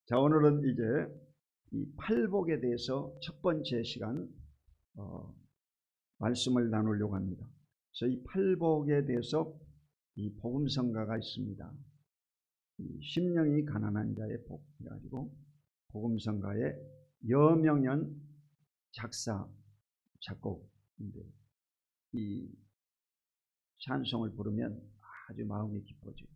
자, 오늘은 이제 이 팔복에 대해서 첫 번째 시간 말씀을 나누려고 합니다. 그래서 이 팔복에 대해서 이 복음성가가 있습니다. 이 심령이 가난한 자의 복 해가지고 복음성가의 여명연 작사 작곡인데 이 찬송을 부르면 아주 마음이 기뻐져요.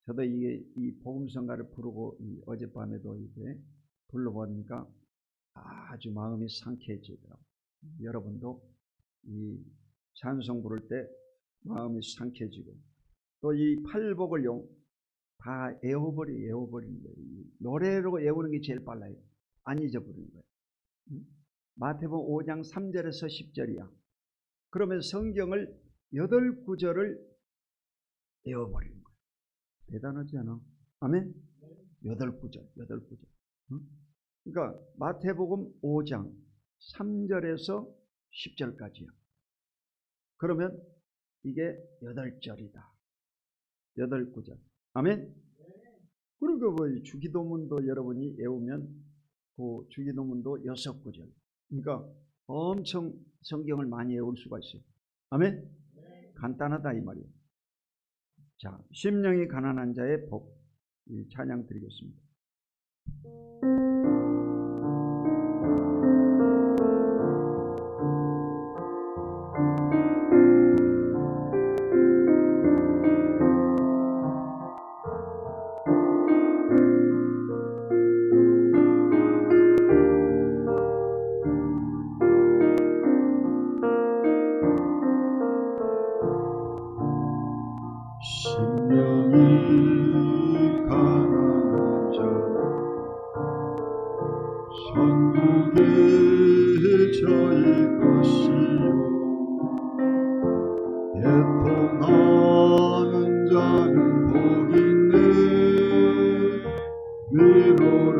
저도 이 복음성가를 부르고 어젯밤에도 이제 불러보니까 아주 마음이 상쾌해지더라고요. 여러분도 이 찬송 부를 때 마음이 상쾌해지고 또 이 팔복을 다 외워버리는 거예요. 노래로 외우는 게 제일 빨라요. 안 잊어버리는 거예요. 마태복음 5장 3절에서 10절이야. 그러면 성경을 8구절을 외워버리는 거예요. 대단하지 않아? 아멘? 8구절. 그러니까 마태복음 5장 3절에서 10절까지야. 그러면 이게 8절이다. 8구절. 아멘? 그리고 주기도문도 여러분이 외우면 그 주기도문도 6구절. 그러니까 엄청 성경을 많이 외울 수가 있어요. 아멘? 간단하다 이 말이에요. 자, 심령이 가난한 자의 복, 이 찬양 드리겠습니다. 심령이 가난한 자 천국이 저희 것이요 애통하는 자는 복있네 위로를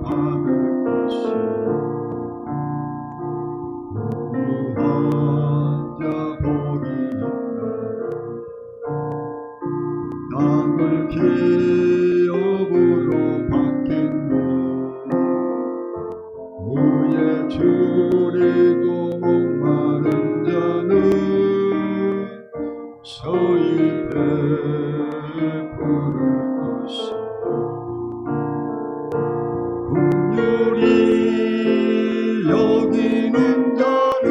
받을 것이요 무한 자 복이 땅을 기업으로 받겠네 무예 줄이고 목마른 자는 저희 베풀을 것이요 긍휼히 여기는 자는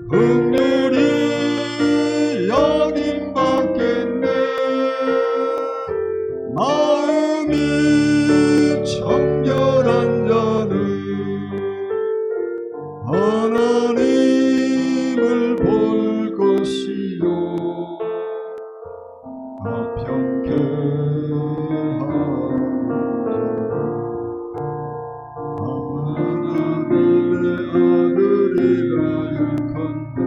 긍휼히 여김 받겠네 마음이 청결한 자는 하나님을 볼 것이요 아평케 하나님의 아들이라 일컫네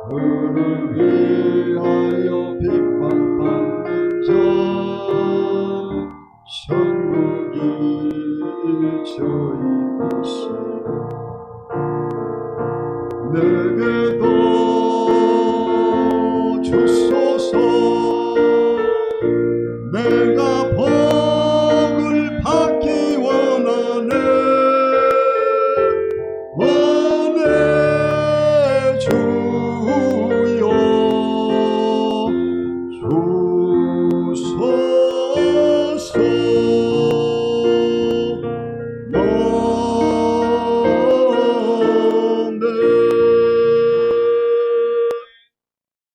그를 위하여 핍박받는 자 천국이 저희 것이요 내게도 주소서 내가 복을 받기 원하네 원해 주여 주소서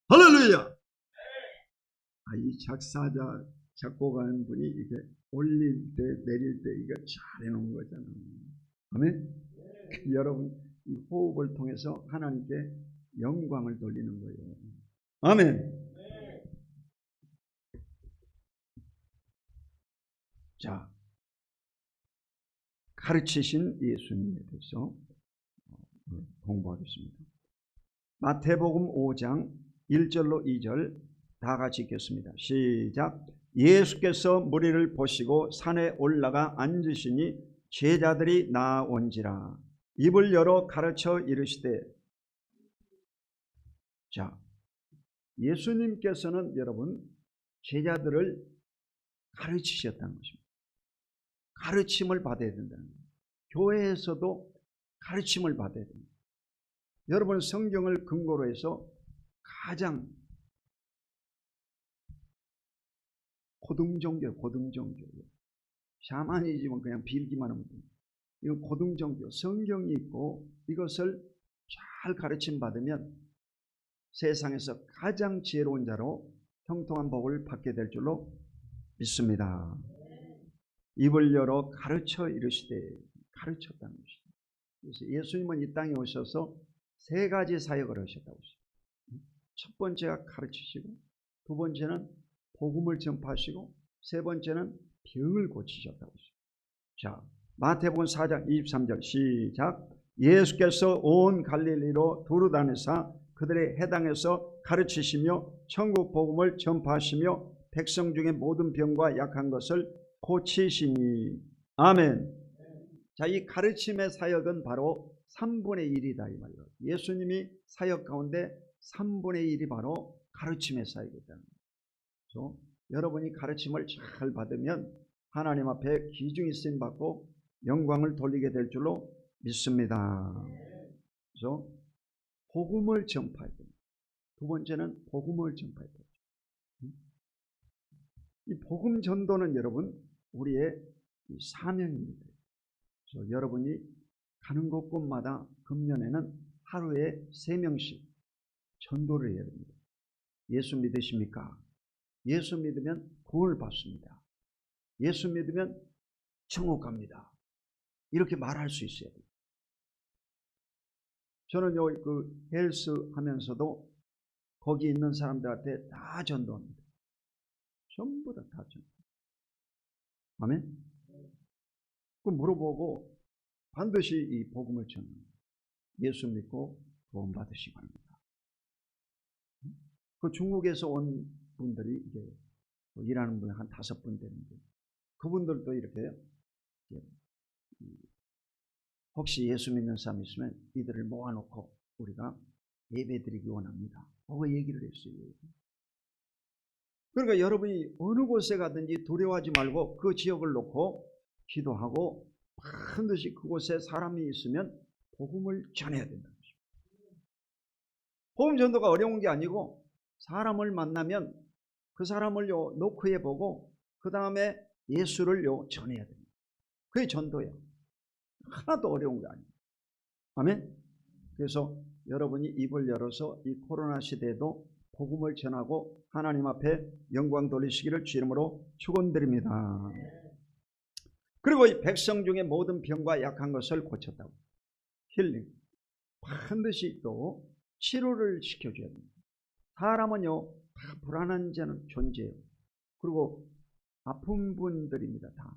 할렐루야. 이 작사자 작곡하는 분이 이게 올릴 때 내릴 때 이거 잘 해놓은 거잖아요. 아멘. 여러분 이 호흡을 통해서 하나님께 영광을 돌리는 거예요. 아멘. 자, 가르치신 예수님에 대해서 공부하겠습니다. 마태복음 5장 1절로 2절 다 같이 읽겠습니다. 시작. 예수께서 무리를 보시고 산에 올라가 앉으시니 제자들이 나온지라 입을 열어 가르쳐 이르시되. 자, 예수님께서는 여러분 제자들을 가르치셨다는 것입니다. 가르침을 받아야 된다는 거예요. 교회에서도 가르침을 받아야 됩니다. 여러분, 성경을 근거로 해서 가장 고등종교, 샤머니즘은 그냥 빌기만 하면 됩니다. 이건 고등종교, 성경이 있고 이것을 잘 가르침 받으면 세상에서 가장 지혜로운 자로 형통한 복을 받게 될 줄로 믿습니다. 입을 열어 가르쳐 이르시되, 가르쳤다는 것입니다. 그래서 예수님은 이 땅에 오셔서 세 가지 사역을 하셨다고 했습니다. 첫 번째가 가르치시고, 두 번째는 복음을 전파하시고, 세 번째는 병을 고치셨다고 했습니다. 자, 마태복음 4장 23절 시작. 예수께서 온 갈릴리로 두루 다니사 그들의 해당에서 가르치시며 천국 복음을 전파하시며 백성 중에 모든 병과 약한 것을 고치시니. 아멘. 자, 이 가르침의 사역은 바로 3분의 1이다 이 말이에요. 예수님이 사역 가운데 3분의 1이 바로 가르침의 사역이다. 그래서 여러분이 가르침을 잘 받으면 하나님 앞에 귀중히 쓰임 받고 영광을 돌리게 될 줄로 믿습니다. 그래서 복음을 전파해야 됩니다. 두 번째는 복음을 전파해야 됩니다. 이 복음 전도는 여러분 우리의 사명입니다. 그래서 여러분이 가는 곳곳마다 금년에는 하루에 3명씩 전도를 해야 됩니다. 예수 믿으십니까? 예수 믿으면 구원을 받습니다. 예수 믿으면 천국 갑니다. 이렇게 말할 수 있어야 돼요. 저는요, 헬스 하면서도 거기 있는 사람들한테 다 전도합니다. 전부 다 전도. 아멘? 그 물어보고 반드시 이 복음을 전합니다. 예수 믿고 구원 받으시기 바랍니다. 그 중국에서 온 분들이 이제 일하는 분이 한 5분 되는데, 그분들도 이렇게 혹시 예수 믿는 사람 있으면 이들을 모아놓고 우리가 예배드리기 원합니다. 그거 얘기를 했어요. 그러니까 여러분이 어느 곳에 가든지 두려워하지 말고 그 지역을 놓고 기도하고 반드시 그곳에 사람이 있으면 복음을 전해야 된다는 것입니다. 복음 전도가 어려운 게 아니고 사람을 만나면 그 사람을 노크해 보고 그 다음에 예수를 전해야 됩니다. 그게 전도예요. 하나도 어려운 게 아니에요. 아멘? 그래서 여러분이 입을 열어서 이 코로나 시대에도 복음을 전하고 하나님 앞에 영광 돌리시기를 주 이름으로 축원드립니다. 그리고 이 백성 중에 모든 병과 약한 것을 고쳤다고. 힐링. 반드시 또 치료를 시켜줘야 됩니다. 사람은요, 다 불안한 자는 존재예요. 그리고 아픈 분들입니다. 다.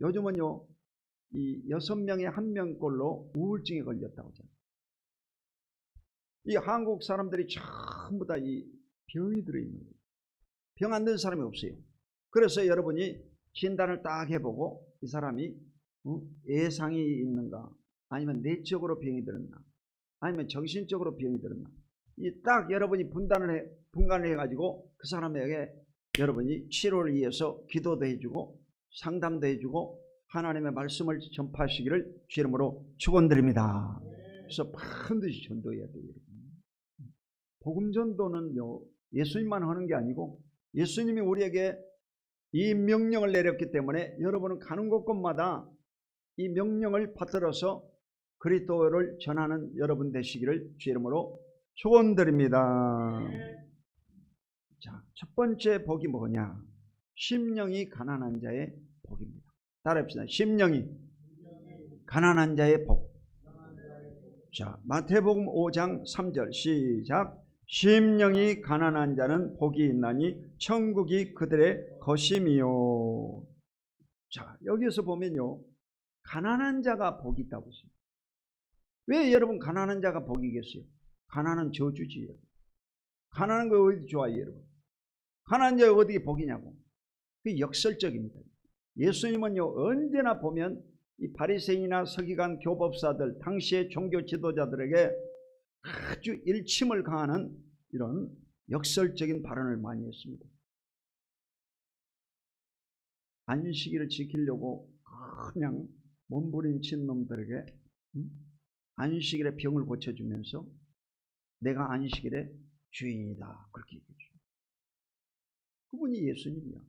요즘은요, 이 6명에 1명꼴로 우울증에 걸렸다고 하잖아요. 이 한국 사람들이 전부 다 이 병이 들어있는 거예요. 병 안 든 사람이 없어요. 그래서 여러분이 진단을 딱 해보고 이 사람이 예상이 있는가, 아니면 내적으로 병이 들었나, 아니면 정신적으로 병이 들었나, 이 딱 여러분이 분간을 해가지고 그 사람에게 여러분이 치료를 위해서 기도도 해주고 상담도 해주고 하나님의 말씀을 전파하시기를 주 이름으로 축원드립니다. 그래서 반드시 전도해야 돼요. 복음 전도는요, 예수님만 하는 게 아니고 예수님이 우리에게 이 명령을 내렸기 때문에 여러분은 가는 곳곳마다 이 명령을 받들어서 그리스도를 전하는 여러분 되시기를 주 이름으로 축원드립니다. 자, 첫 번째 복이 뭐냐? 심령이 가난한 자의 복입니다. 따라합시다. 심령이 가난한 자의 복. 자, 마태복음 5장 3절 시작. 심령이 가난한 자는 복이 있나니 천국이 그들의 것임이요. 자, 여기서 보면요, 가난한 자가 복이 있다고 했어요. 왜 여러분 가난한 자가 복이겠어요? 가난은 저주지요. 가난한 거 어디 좋아요, 여러분? 가난한 자가 어디게 복이냐고. 그게 역설적입니다. 예수님은요, 언제나 보면 이 바리새인이나 서기관 교법사들, 당시의 종교 지도자들에게 아주 일침을 가하는 이런 역설적인 발언을 많이 했습니다. 안식일을 지키려고 그냥 몸부림친 놈들에게 안식일에 병을 고쳐주면서 내가 안식일의 주인이다 그렇게 얘기해줘. 그분이 예수님이야.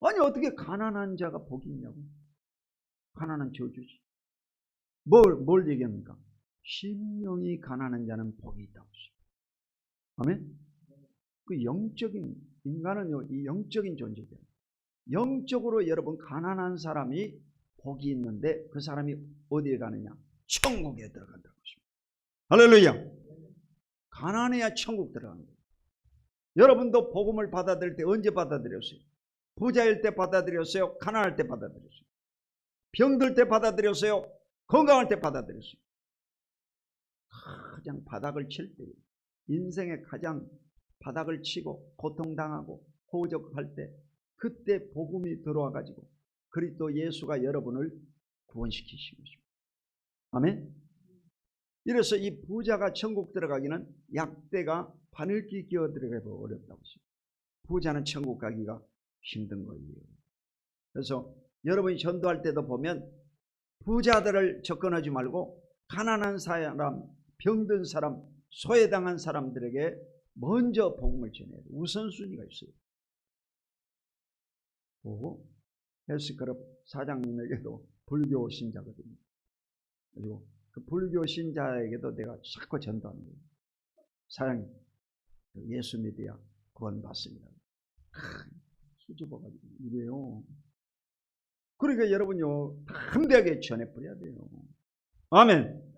아니 어떻게 가난한 자가 복이 있냐고. 가난한 저주지. 뭘 얘기합니까? 심령이 가난한 자는 복이 있다고. 아멘? 그 영적인, 인간은요, 이 영적인 존재죠. 영적으로 여러분 가난한 사람이 복이 있는데 그 사람이 어디에 가느냐? 천국에 들어간다고 하십니다. 할렐루야! 가난해야 천국 들어가는 거예요. 여러분도 복음을 받아들일 때 언제 받아들였어요? 부자일 때 받아들였어요? 가난할 때 받아들였어요? 병들 때 받아들였어요? 건강할 때 받아들였어요? 가장 바닥을 칠 때, 인생의 가장 바닥을 치고 고통당하고 호적할 때, 그때 복음이 들어와 가지고 그리스도 예수가 여러분을 구원시키신 것입니다. 아멘. 이래서 이 부자가 천국 들어가기는 약대가 바늘기 끼어 들어가도 어렵다고 했습니다. 부자는 천국 가기가 힘든 거예요. 그래서 여러분이 전도할 때도 보면 부자들을 접근하지 말고 가난한 사람, 병든 사람, 소외당한 사람들에게 먼저 복음을 전해야 돼요. 우선순위가 있어요. 그리고 헬스클럽 사장님에게도 불교 신자거든요. 그리고 그 불교 신자에게도 내가 자꾸 전도하는 거예요. 사장님, 예수 믿어야 구원받습니다. 수줍어가지고 이래요. 그러니까 여러분요, 담대하게 전해버려야 돼요. 아멘.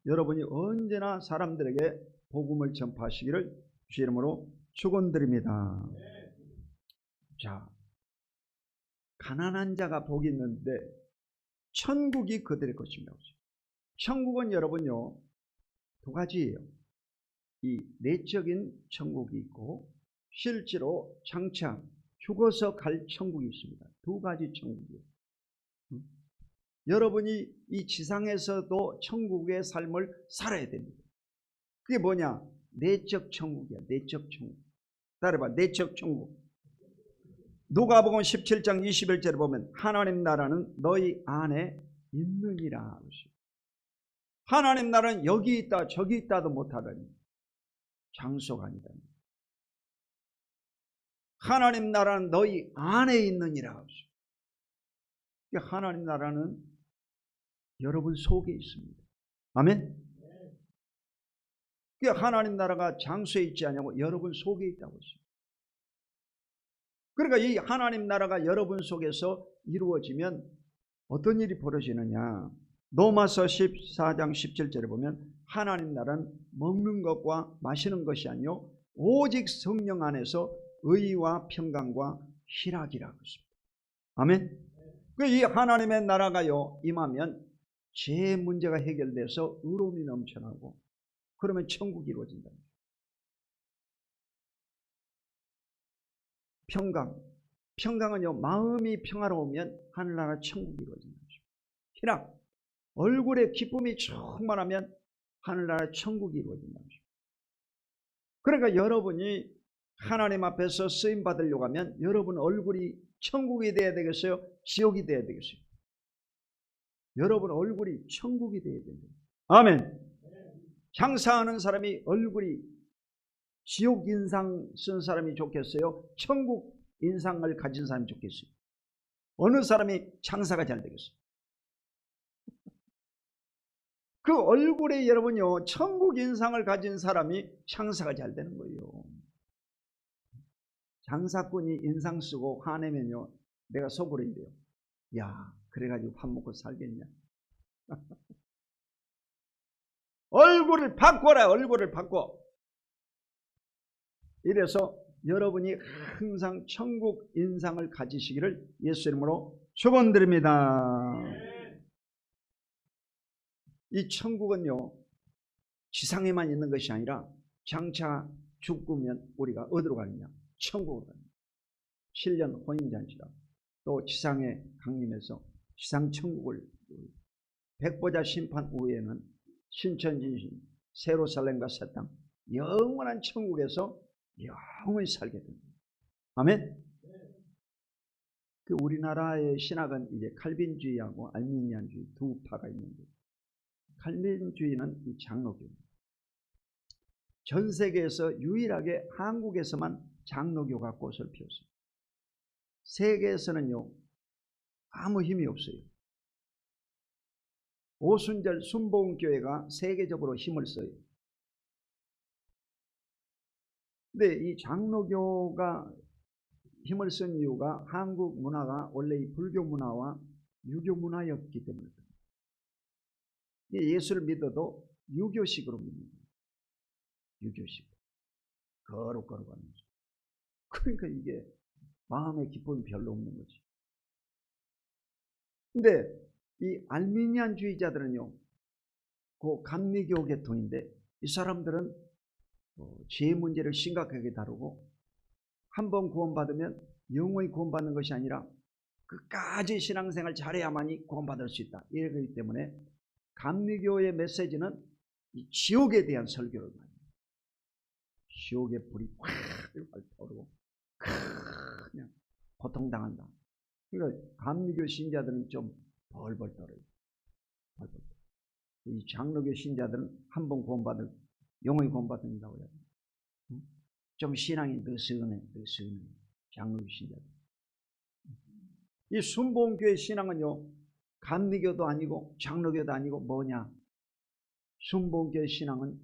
여러분이 언제나 사람들에게 복음을 전파하시기를 주 이름으로 축원드립니다. 자, 가난한 자가 복이 있는데 천국이 그들의 것입니다. 천국은 여러분요, 두 가지예요. 이 내적인 천국이 있고 실제로 장차 죽어서 갈 천국이 있습니다. 두 가지 천국이에요. 여러분이 이 지상에서도 천국의 삶을 살아야 됩니다. 그게 뭐냐? 내적 천국이야. 내적 천국. 따라봐. 내적 천국. 누가복음 17장 21절에 보면 하나님 나라는 너희 안에 있느니라. 하나님 나라는 여기 있다 저기 있다도 못하다니. 장소가 아니다. 하나님 나라는 너희 안에 있느니라. 하나님 나라는 여러분 속에 있습니다. 아멘. 하나님 나라가 장소에 있지 않냐고, 여러분 속에 있다고 했습니다. 그러니까 이 하나님 나라가 여러분 속에서 이루어지면 어떤 일이 벌어지느냐? 로마서 14장 17절에 보면 하나님 나라는 먹는 것과 마시는 것이 아니요 오직 성령 안에서 의와 평강과 희락이라고 했습니다. 아멘. 이 하나님의 나라가요 임하면 죄 문제가 해결돼서 의로움이 넘쳐나고 그러면 천국이 이루어진다. 평강은요 마음이 평화로우면 하늘나라 천국이 이루어진다. 희락, 얼굴에 기쁨이 충만하면 하늘나라 천국이 이루어진다. 그러니까 여러분이 하나님 앞에서 쓰임 받으려고 하면 여러분 얼굴이 천국이 돼야 되겠어요? 지옥이 돼야 되겠어요? 여러분 얼굴이 천국이 돼야 됩니다. 아멘. 장사하는 사람이 얼굴이 지옥 인상 쓴 사람이 좋겠어요? 천국 인상을 가진 사람이 좋겠어요? 어느 사람이 장사가 잘 되겠어요? 그 얼굴에 여러분요 천국 인상을 가진 사람이 장사가 잘 되는 거예요. 장사꾼이 인상 쓰고 화내면요 내가 속으로 이래요. 야, 그래가지고 밥 먹고 살겠냐? 얼굴을 바꿔라. 얼굴을 바꿔. 이래서 여러분이 항상 천국 인상을 가지시기를 예수 이름으로 축원드립니다. 이 천국은요 지상에만 있는 것이 아니라 장차 죽으면 우리가 어디로 가느냐? 천국으로 가느냐? 7년 혼인잔치라 또 지상에 강림해서 지상 천국을 백보자 심판 후에는 신천지신 세로살렘과 새 땅 영원한 천국에서 영원히 살게 됩니다. 아멘. 그 우리나라의 신학은 이제 칼빈주의하고 알미니안주의 두 파가 있는데, 칼빈주의는 이 장로교입니다. 전 세계에서 유일하게 한국에서만 장로교가 꽃을 피웠어요. 세계에서는요 아무 힘이 없어요. 오순절 순복음교회가 세계적으로 힘을 써요. 근데 이 장로교가 힘을 쓴 이유가 한국 문화가 원래 이 불교 문화와 유교 문화였기 때문입니다. 예수를 믿어도 유교식으로 믿는 거예요. 유교식. 거룩하면서. 그러니까 이게 마음의 기쁨이 별로 없는 거지. 근데 이 알미니안주의자들은요, 그 감리교 계통인데, 이 사람들은 죄 문제를 심각하게 다루고, 한번 구원받으면 영원히 구원받는 것이 아니라 끝까지 신앙생활 잘해야만이 구원받을 수 있다. 이러기 때문에 감리교의 메시지는 이 지옥에 대한 설교를 많이 해요. 지옥의 불이 확 타오르고 그냥 고통당한다. 그러니까 감리교 신자들은 좀 벌벌 떨어요. 벌벌. 이 장로교 신자들은 한번 구원받을, 영원히 구원받는다고 해요. 좀 신앙이 느슨해. 장로교 신자들. 이 순복음교회 신앙은요, 감리교도 아니고 장로교도 아니고 뭐냐? 순복음교회 신앙은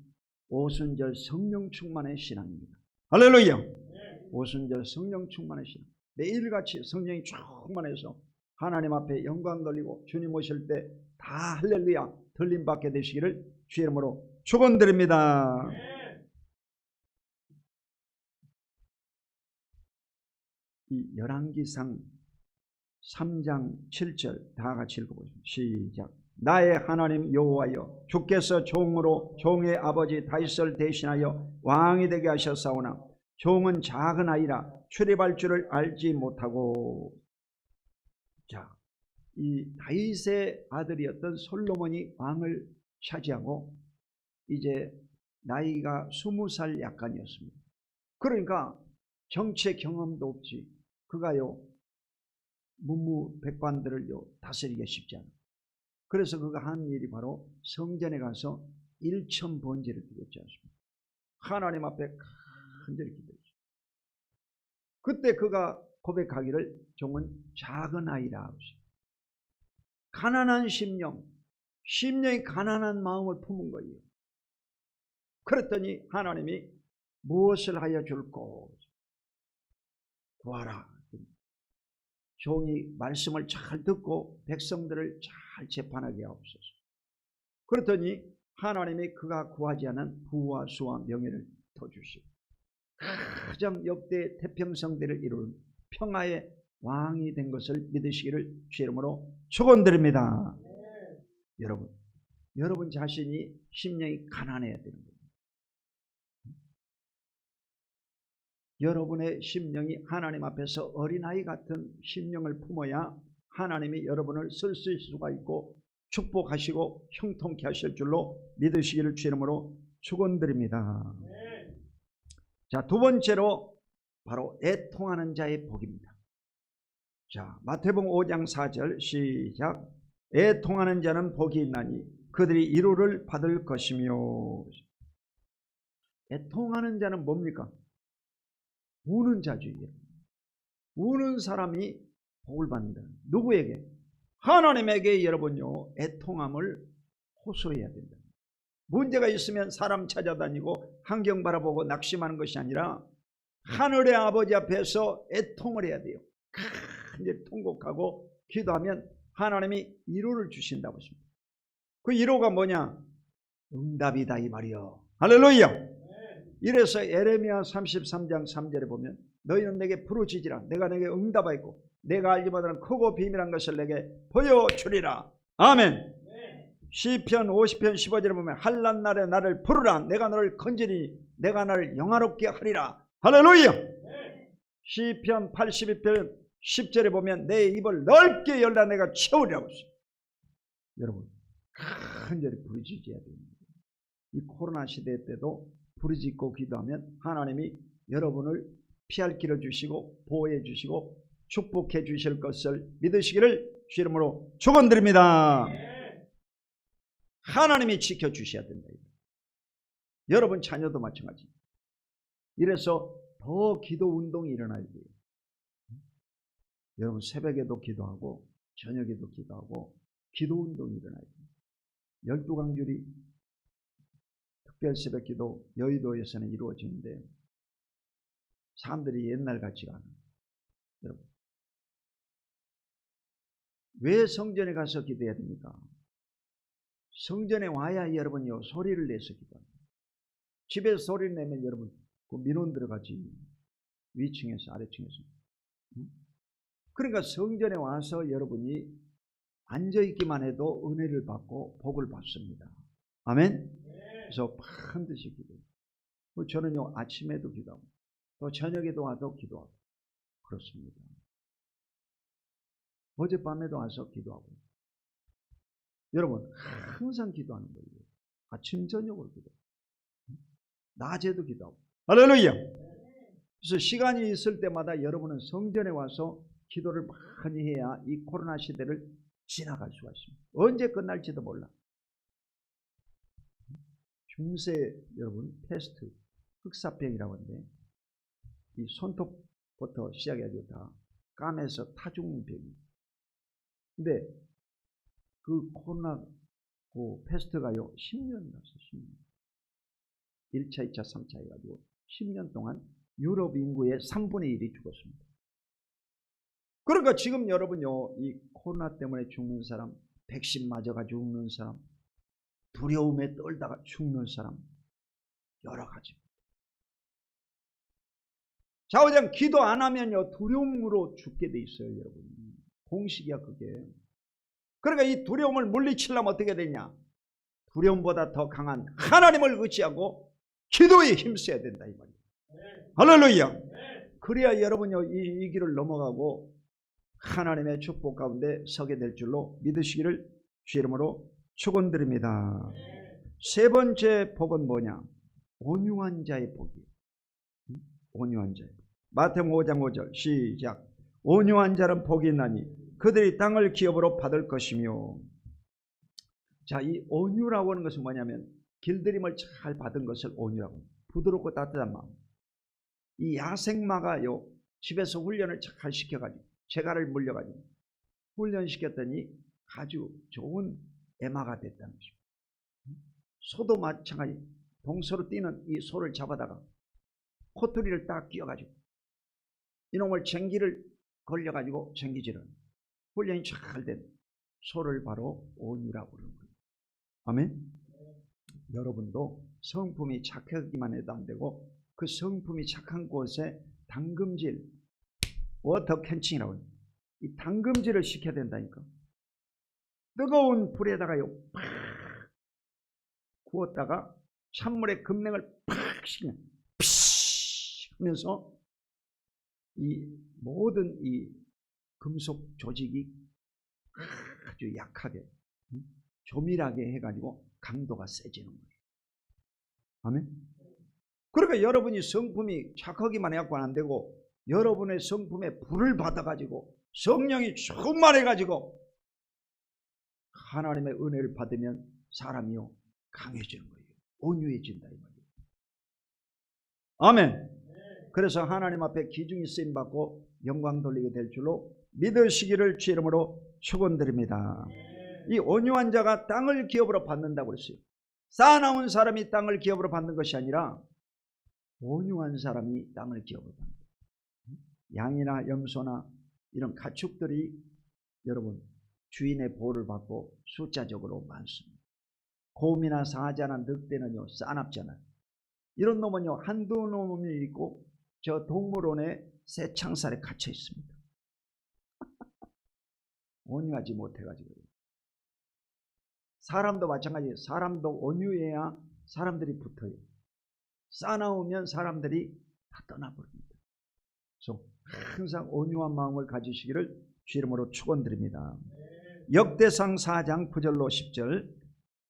오순절 성령 충만의 신앙입니다. 할렐루야. 오순절 성령 충만의 신앙. 매일같이 성령이 충만해서 하나님 앞에 영광 돌리고 주님 오실 때 다 할렐루야 들림받게 되시기를 주의 이름으로 축원드립니다. 이 열왕기상 3장 7절 다 같이 읽어보십시오. 시작. 나의 하나님 여호와여, 주께서 종으로 종의 아버지 다윗을 대신하여 왕이 되게 하셨사오나 종은 작은 아이라 출입할 줄을 알지 못하고. 자, 이 다윗의 아들이었던 솔로몬이 왕을 차지하고 이제 나이가 20살 약간이었습니다. 그러니까 정치의 경험도 없지. 그가요 문무백관들을요 다스리기가 쉽지 않아요. 그래서 그가 한 일이 바로 성전에 가서 일천번제를 드렸지 않습니까? 하나님 앞에 간절히 기도했죠. 그때 그가 고백하기를 종은 작은 아이라 하고 가난한 심령이 가난한 마음을 품은 거예요. 그랬더니 하나님이 무엇을 하여 줄꼬? 구하라. 종이 말씀을 잘 듣고 백성들을 잘 재판하게 하옵소서. 그랬더니 하나님이 그가 구하지 않은 부와 수와 명예를 더 주시고 가장 역대 태평성대를 이루는 평화의 왕이 된 것을 믿으시기를 주의 이름으로 축원드립니다. 여러분 자신이 심령이 가난해야 되는 거예요. 여러분의 심령이 하나님 앞에서 어린아이 같은 심령을 품어야 하나님이 여러분을 쓸 수가 있고 축복하시고 형통케 하실 줄로 믿으시기를 주의 이름으로 축원드립니다. 자, 두 번째로 바로 애통하는 자의 복입니다. 자, 마태복음 5장 4절 시작. 애통하는 자는 복이 있나니 그들이 위로를 받을 것이며. 애통하는 자는 뭡니까? 우는 자주예요. 우는 사람이 복을 받는다. 누구에게? 하나님에게 여러분요 애통함을 호소해야 된다. 문제가 있으면 사람 찾아다니고 환경 바라보고 낙심하는 것이 아니라 하늘의 아버지 앞에서 애통을 해야 돼요. 이제 통곡하고 기도하면 하나님이 위로를 주신다고 하십니다. 그 위로가 뭐냐? 응답이다 이 말이요. 할렐루야. 이래서 에레미야 33장 3절에 보면 너희는 내게 부르짖으라. 내가 내게 응답하였고 내가 알지 못하는 크고 비밀한 것을 내게 보여주리라. 아멘. 시편 50편 15절에 보면 한란 날에 나를 부르라. 내가 너를 건지리니 내가 너를 영화롭게 하리라. 할렐루야. 시편 82편 10절에 보면 내 입을 넓게 열라 내가 채우리라고 했어요. 여러분 간절히 부르짖어야 됩니다. 이 코로나 시대 때도 부르짖고 기도하면 하나님이 여러분을 피할 길을 주시고 보호해 주시고 축복해 주실 것을 믿으시기를 주 이름으로 축원드립니다. 하나님이 지켜주셔야 된다. 여러분 자녀도 마찬가지. 이래서 더 기도 운동이 일어나야 돼요. 여러분 새벽에도 기도하고 저녁에도 기도하고 기도 운동이 일어나야 돼요. 12강줄이 특별 새벽 기도 여의도에서는 이루어지는데 사람들이 옛날 같지가 않아요. 여러분 왜 성전에 가서 기도해야 됩니까? 성전에 와야 여러분요 소리를 내서 기도합니다. 집에서 소리를 내면 여러분 그 민원 들어가지. 위층에서 아래층에서. 그러니까 성전에 와서 여러분이 앉아있기만 해도 은혜를 받고 복을 받습니다. 아멘. 그래서 반드시 기도해요. 저는요 아침에도 기도하고 또 저녁에도 와서 기도하고 그렇습니다. 어젯밤에도 와서 기도하고 여러분 항상 기도하는 거예요. 아침 저녁으로 기도, 낮에도 기도하고. 할렐루야. 그래서 시간이 있을 때마다 여러분은 성전에 와서 기도를 많이 해야 이 코로나 시대를 지나갈 수가 있습니다. 언제 끝날지도 몰라. 중세 여러분 패스트 흑사병이라고 하는데 이 손톱부터 시작해가지고 다 까매서 타 죽는 병이에요. 근데 그 코로나 그 패스트가요 10년 났어요. 10년. 1차, 2차, 3차 해가지고 10년 동안 유럽 인구의 3분의 1이 죽었습니다. 그러니까 지금 여러분요 이 코로나 때문에 죽는 사람, 백신 맞아가지고 죽는 사람, 두려움에 떨다가 죽는 사람 여러 가지. 좌우장 기도 안 하면요 두려움으로 죽게 돼 있어요. 여러분 공식이야 그게. 그러니까 이 두려움을 물리치려면 어떻게 되냐? 두려움보다 더 강한 하나님을 의지하고 기도에 힘써야 된다 이 말이에요. 할렐루야. 그래야 여러분요 이 길을 넘어가고 하나님의 축복 가운데 서게 될 줄로 믿으시기를 주 이름으로 축원드립니다. 세 번째 복은 뭐냐? 온유한 자의 복이에요. 온유한 자. 마태복음 5장 5절 시작. 온유한 자는 복이 있나니 그들이 땅을 기업으로 받을 것이며. 자, 이 온유라고 하는 것은 뭐냐면 길들임을 잘 받은 것을 온유라고. 부드럽고 따뜻한 마음. 이 야생마가요 집에서 훈련을 잘 시켜가지고 재갈을 물려가지고 훈련시켰더니 아주 좋은 애마가 됐다는 것입니다. 소도 마찬가지. 동서로 뛰는 이 소를 잡아다가 코투리를 딱 끼워가지고 이놈을 쟁기를 걸려가지고 쟁기질을 훈련이 잘 된 소를 바로 온유라고 그러는 거예요. 아멘. 여러분도 성품이 착하기만 해도 안 되고 그 성품이 착한 곳에 담금질, 워터 캔칭이라고 해요. 이 담금질을 시켜야 된다니까. 뜨거운 불에다가요 팍 구웠다가 찬물에 금냉을 팍 시키면 피시 하면서 이 모든 이 금속 조직이 아주 약하게 조밀하게 해가지고 강도가 세지는 거예요. 아멘. 그러니까 여러분이 성품이 착하기만 해갖고 안 되고 여러분의 성품에 불을 받아가지고 성령이 충만해가지고 하나님의 은혜를 받으면 사람이요 강해지는 거예요. 온유해진다 이 말이에요. 아멘. 그래서 하나님 앞에 기중이 쓰임받고 영광 돌리게 될 줄로 믿으시기를 주 이름으로 축원드립니다. 이 온유한 자가 땅을 기업으로 받는다고 그랬어요. 쌓아놓은 사람이 땅을 기업으로 받는 것이 아니라 온유한 사람이 땅을 기업으로 받는다. 양이나 염소나 이런 가축들이 여러분 주인의 보호를 받고 숫자적으로 많습니다. 곰이나 사자나 늑대는요 싸납잖아요. 이런 놈은요 한두 놈이 있고 저 동물원에 새 창살에 갇혀 있습니다. 온유하지 못해가지고. 사람도 마찬가지예요. 사람도 온유해야 사람들이 붙어요. 싸나우면 사람들이 다 떠나버립니다. 그래서 항상 온유한 마음을 가지시기를 주 이름으로 축원드립니다. 역대상 4장 9절로 10절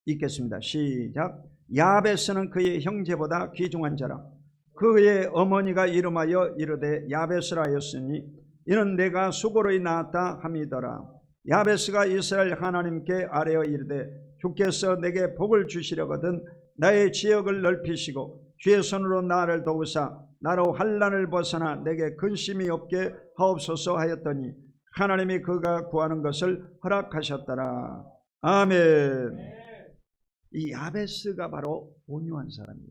읽겠습니다. 시작. 야베스는 그의 형제보다 귀중한 자라. 그의 어머니가 이름하여 이르되 야베스라 하였으니 이는 내가 수고로 낳았다 함이더라. 야베스가 이스라엘 하나님께 아뢰어 이르되 주께서 내게 복을 주시려거든 나의 지역을 넓히시고 주의 손으로 나를 도우사 나로 환난을 벗어나 내게 근심이 없게 하옵소서 하였더니 하나님이 그가 구하는 것을 허락하셨더라. 아멘. 이 야베스가 바로 온유한 사람이에요.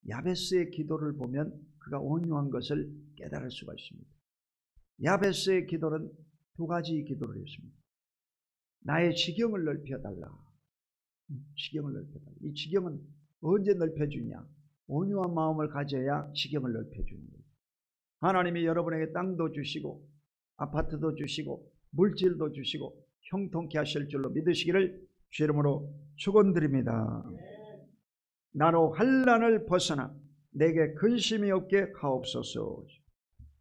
야베스의 기도를 보면 그가 온유한 것을 깨달을 수가 있습니다. 야베스의 기도는 두 가지 기도를 했습니다. 나의 지경을 넓혀달라. 지경을 넓혀달라. 이 지경은 언제 넓혀주냐? 온유한 마음을 가져야 지경을 넓혀주는 거예요. 하나님이 여러분에게 땅도 주시고 아파트도 주시고 물질도 주시고 형통케 하실 줄로 믿으시기를 주 이름으로 축원드립니다. 나로 환난을 벗어나 내게 근심이 없게 하옵소서.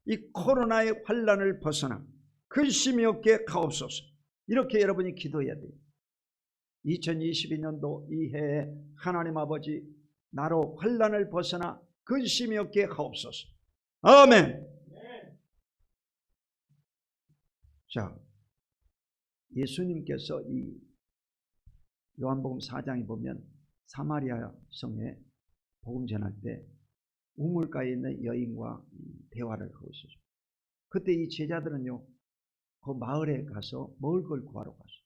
이 코로나의 환난을 벗어나 근심이 없게 하옵소서. 이렇게 여러분이 기도해야 돼요. 2022년도 이 해에 하나님 아버지 나로 환난을 벗어나 근심이 없게 하옵소서. 아멘. 자, 예수님께서 이 요한복음 4장에 보면 사마리아 성에 복음 전할 때 우물가에 있는 여인과 대화를 하고 있었어요. 그때 이 제자들은요, 그 마을에 가서 먹을 걸 구하러 갔어요.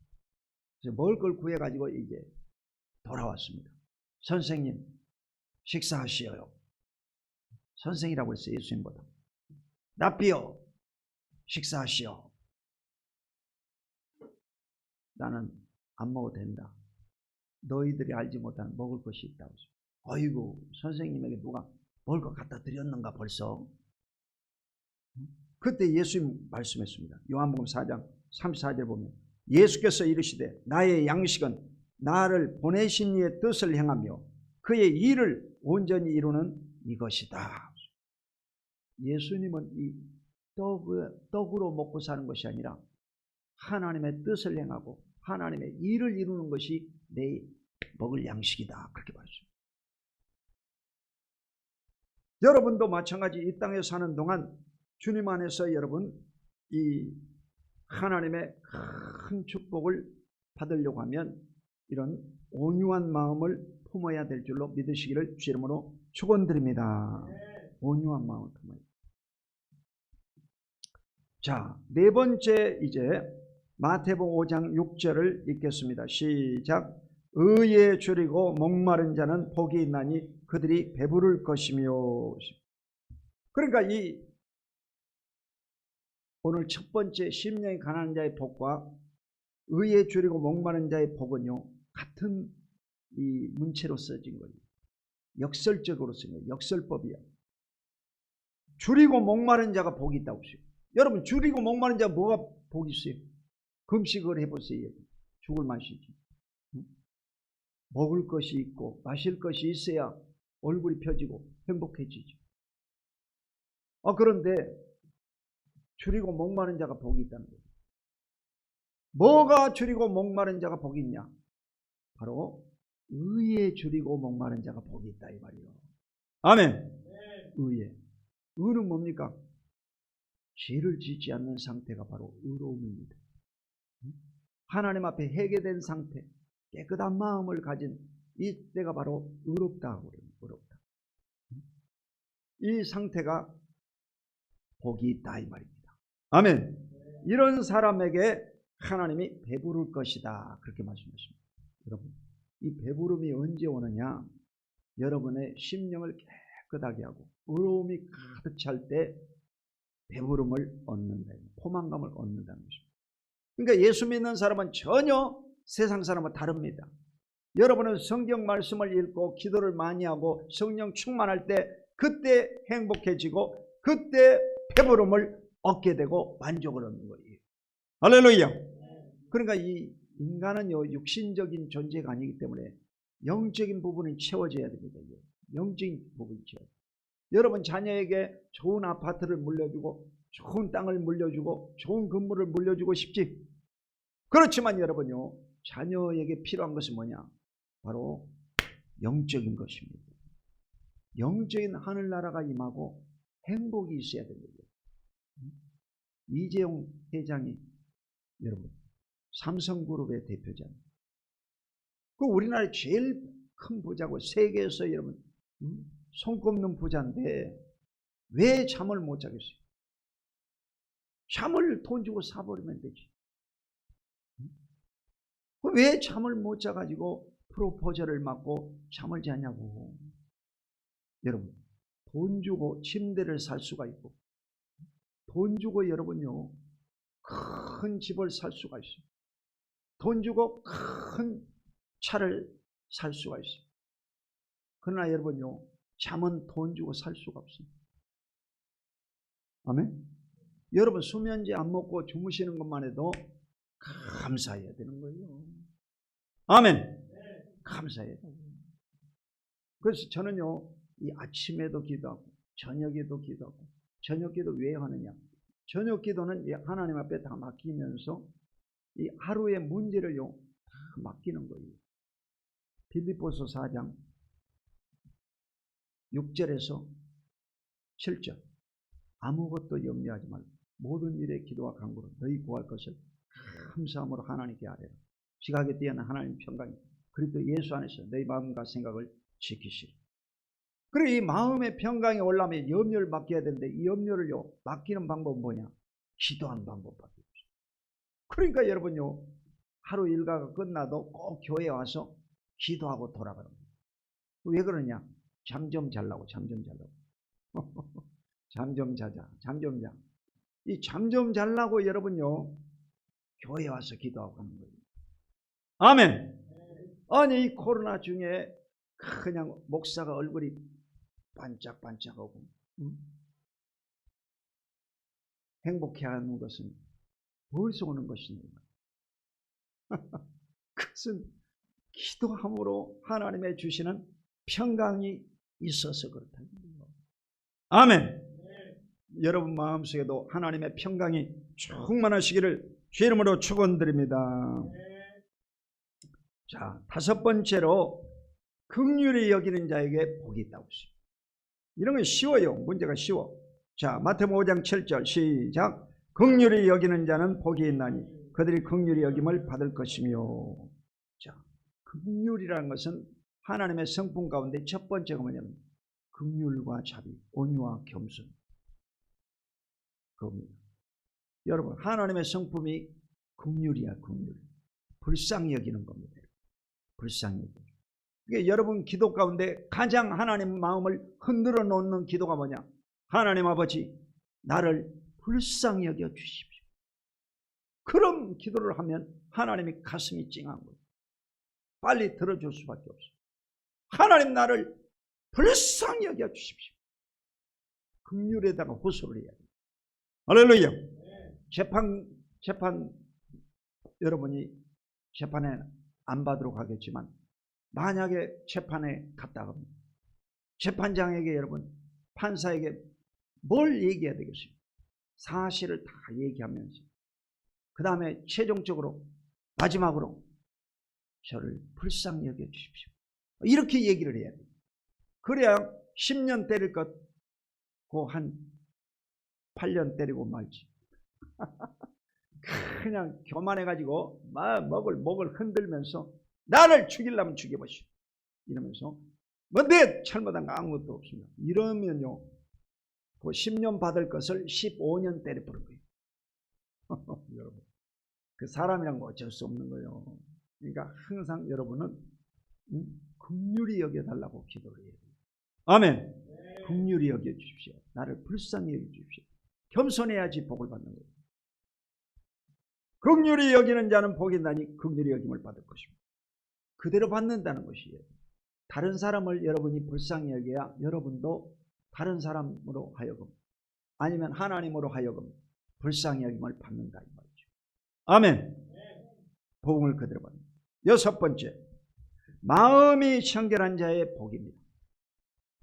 그래서 먹을 걸 구해가지고 이제 돌아왔습니다. 선생님, 식사하시어요. 선생이라고 했어요, 예수님보다. 랍비요, 식사하시오. 나는 안 먹어도 된다. 너희들이 알지 못하는 먹을 것이 있다고. 어이구, 선생님에게 누가 먹을 것 갖다 드렸는가 벌써. 그때 예수님 말씀했습니다. 요한복음 4장 34절 보면 예수께서 이르시되 나의 양식은 나를 보내신 이의 뜻을 행하며 그의 일을 온전히 이루는 이것이다. 예수님은 이 떡으로 먹고 사는 것이 아니라 하나님의 뜻을 행하고 하나님의 일을 이루는 것이 내 먹을 양식이다. 그렇게 말했습니다. 여러분도 마찬가지 이 땅에 사는 동안 주님 안에서 여러분 이 하나님의 큰 축복을 받으려고 하면 이런 온유한 마음을 품어야 될 줄로 믿으시기를 주 이름으로 축원드립니다. 온유한 마음을 품어야. 자, 네 번째 이제 마태복음 5장 6절을 읽겠습니다. 시작. 의에 줄이고 목마른 자는 복이 있나니 그들이 배부를 것이며. 그러니까 이 오늘 첫 번째 심령이 가난한 자의 복과 의에 줄이고 목마른 자의 복은요 같은 이 문체로 써진 거예요. 역설적으로 쓴 거예요. 역설법이야. 줄이고 목마른 자가 복이 있다고 했어요. 여러분 줄이고 목마른 자가 뭐가 복이 있어요? 금식을 해보세요. 죽을 맛이지. 먹을 것이 있고 마실 것이 있어야 얼굴이 펴지고 행복해지죠. 그런데 줄이고 목마른 자가 복이 있다는 거예요. 뭐가 줄이고 목마른 자가 복이 있냐? 바로 의에 줄이고 목마른 자가 복이 있다 이 말이에요. 아멘. 의에. 의는 뭡니까? 죄를 짓지 않는 상태가 바로 의로움입니다. 하나님 앞에 회개된 상태, 깨끗한 마음을 가진 이때가 바로 의롭다고 그래요. 의롭다. 이 상태가 복이 있다 이 말입니다. 아멘. 이런 사람에게 하나님이 배부를 것이다 그렇게 말씀하십니다. 여러분 이 배부름이 언제 오느냐? 여러분의 심령을 깨끗하게 하고 의로움이 가득 찰 때 배부름을 얻는다. 포만감을 얻는다는 것입니다. 그러니까 예수 믿는 사람은 전혀 세상 사람은 다릅니다. 여러분은 성경 말씀을 읽고 기도를 많이 하고 성령 충만할 때 그때 행복해지고 그때 배부름을 얻게 되고 만족을 얻는 거예요. 할렐루야. 그러니까 이 인간은요 육신적인 존재가 아니기 때문에 영적인 부분이 채워져야 됩니다. 영적인 부분이 채워져야 돼요. 여러분 자녀에게 좋은 아파트를 물려주고 좋은 땅을 물려주고 좋은 건물을 물려주고 싶지. 그렇지만 여러분요 자녀에게 필요한 것은 뭐냐? 바로 영적인 것입니다. 영적인 하늘나라가 임하고 행복이 있어야 됩니다. 이재용 회장이 여러분 삼성그룹의 대표잖아요. 그 우리나라의 제일 큰 부자고 세계에서 여러분 손꼽는 부자인데 왜 잠을 못 자겠어요? 잠을 돈 주고 사버리면 되지. 왜 잠을 못 자가지고 프로포즈를 맞고 잠을 자냐고. 여러분 돈 주고 침대를 살 수가 있고 돈 주고 여러분요 큰 집을 살 수가 있어요. 돈 주고 큰 차를 살 수가 있어요. 그러나 여러분요 잠은 돈 주고 살 수가 없습니다. 아멘. 여러분 수면제 안 먹고 주무시는 것만 해도 감사해야 되는 거예요. 아멘. 감사해야 돼요. 그래서 저는요 이 아침에도 기도하고 저녁에도 기도하고 저녁 기도 왜 하느냐. 저녁 기도는 하나님 앞에 다 맡기면서 이 하루의 문제를요 다 맡기는 거예요. 빌립보서 4장 6절에서 7절 아무것도 염려하지 말고 모든 일에 기도와 간구로 너희 구할 것을 감사함으로 하나님께 아뢰라. 지각에 뛰어난 하나님 평강이 그리스도 예수 안에서 너희 마음과 생각을 지키시리. 그리고 이 마음의 평강이 올라면 염려를 맡겨야 되는데 이 염려를요 맡기는 방법은 뭐냐? 기도하는 방법밖에 없어요. 그러니까 여러분요 하루 일과가 끝나도 꼭 교회에 와서 기도하고 돌아가는 거예요. 왜 그러냐? 잠 좀 자려고. 잠 좀 자자. 잠 좀 자. 이 잠 좀 자려고 여러분요 교회에 와서 기도하고 하는 거예요. 아멘. 아니 이 코로나 중에 그냥 목사가 얼굴이 반짝반짝하고 행복해하는 것은 어디서 오는 것이냐. 그것은 기도함으로 하나님의 주시는 평강이 있어서 그렇다. 아멘. 여러분 마음속에도 하나님의 평강이 충만하시기를 주 이름으로 축원드립니다. 자, 다섯 번째로 긍휼히 여기는 자에게 복이 있다고 했어요. 이런 건 쉬워요. 문제가 쉬워. 자, 마태복음 5장 7절 시작. 긍휼히 여기는 자는 복이 있나니 그들이 긍휼히 여김을 받을 것이며. 자, 긍휼이라는 것은 하나님의 성품 가운데 첫 번째가 뭐냐면 긍휼과 자비, 온유와 겸손. 그겁니다. 여러분 하나님의 성품이 긍휼이야. 긍휼. 불쌍히 여기는 겁니다. 불쌍히 여기는. 그러니까 여러분 기도 가운데 가장 하나님 마음을 흔들어 놓는 기도가 뭐냐? 하나님 아버지 나를 불쌍히 여겨 주십시오. 그런 기도를 하면 하나님이 가슴이 찡한 거예요. 빨리 들어줄 수밖에 없어요. 하나님 나를 불쌍히 여겨 주십시오. 긍휼에다가 호소를 해야 돼요. 할렐루야. 재판 여러분이 재판에 안 받으러 가겠지만 만약에 재판에 갔다가 재판장에게 여러분 판사에게 뭘 얘기해야 되겠어요? 사실을 다 얘기하면서 그 다음에 최종적으로 마지막으로 저를 불쌍히 여겨주십시오. 이렇게 얘기를 해야 돼요. 그래야 10년 때릴 것 그 한 8년 때리고 말지. 그냥 교만해가지고 막 목을 흔들면서 나를 죽이려면 죽여보시오. 이러면서 뭐 내 잘못한 거 아무것도 없습니다. 이러면요 그 10년 받을 것을 15년 때려버린 거예요. 여러분 그 사람이란 거 어쩔 수 없는 거예요. 그러니까 항상 여러분은 긍휼히 여겨달라고 기도를 해야 돼요. 아멘. 긍휼히 여겨주십시오. 나를 불쌍히 여겨주십시오. 겸손해야지 복을 받는 거예요. 긍휼히 여기는 자는 복이 있나니 긍휼히 여김을 받을 것입니다. 그대로 받는다는 것이에요. 다른 사람을 여러분이 불쌍히 여겨야 여러분도 다른 사람으로 하여금 아니면 하나님으로 하여금 불쌍히 여김을 받는다 이 말이죠. 아멘. 복을 그대로 받는다. 여섯 번째, 마음이 청결한 자의 복입니다.